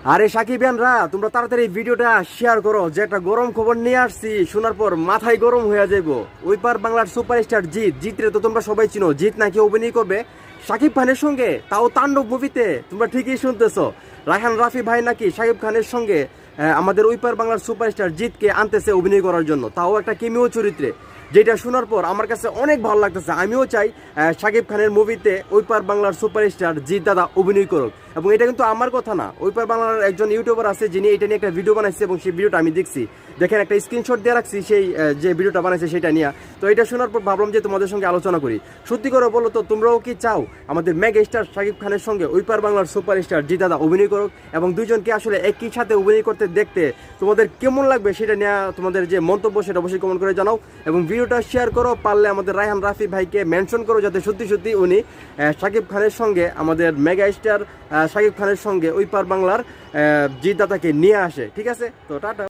আরে সাকিবিয়ানরা, তোমরা তাড়াতাড়ি ভিডিওটা শেয়ার করো, যে একটা গরম খবর নিয়ে আসছি, শোনার পর মাথায় গরম হয়ে যাইবো। ওই পার বাংলার সুপারস্টার জিৎ রে তো তোমরা সবাই চিনো। জিৎ নাকি অভিনয় করবে শাকিব খানের সঙ্গে, তাও তাণ্ডব মুভিতে। তোমরা ঠিকই শুনতেছো, রায়হান রাফি ভাই নাকি শাকিব খানের সঙ্গে আমাদের ওই পার বাংলার সুপারস্টার জিৎকে আনতেছে অভিনয় করার জন্য, তাও একটা কেমিও চরিত্রে। যেটা শোনার পর আমার কাছে অনেক ভালো লাগতেছে। আমিও চাই শাকিব খানের মুভিতে ওই পার বাংলার সুপারস্টার জিৎ দাদা অভিনয় করুক। এবং এটা কিন্তু আমার কথা না, ওই পার বাংলার একজন ইউটিউবার আছে যিনি এটা নিয়ে একটা ভিডিও বানাইছে, এবং সেই ভিডিওটা আমি দেখছি। দেখেন, একটা স্ক্রিনশট দিয়ে রাখছি সেই যে ভিডিওটা বানাইছে সেটা নিয়ে। তো এটা শোনার পর ভাবলাম যে তোমাদের সঙ্গে আলোচনা করি। সত্যি করে বলো তো, তোমরাও কি চাও আমাদের মেগা স্টার শাকিব খানের সঙ্গে ওই পার বাংলার সুপারস্টার জিৎ দাদা অভিনয় করুক? এবং দুইজনকে আসলে একই সাথে অভিনয় করতে দেখতে তোমাদের কেমন লাগবে সেটা নিয়ে তোমাদের যে মন্তব্য সেটা অবশ্যই কমেন্ট করে জানাও। এবং ভিডিওটা শেয়ার করো, পারলে আমাদের রায়হান রাফি ভাইকে মেনশন করো, যাতে সত্যি সত্যি উনি শাকিব খানের সঙ্গে আমাদের মেগা স্টার শাকিব খানের সঙ্গে ওই পার বাংলার জিৎ দাদাকে নিয়ে আসে। ঠিক আছে, তো টাটা।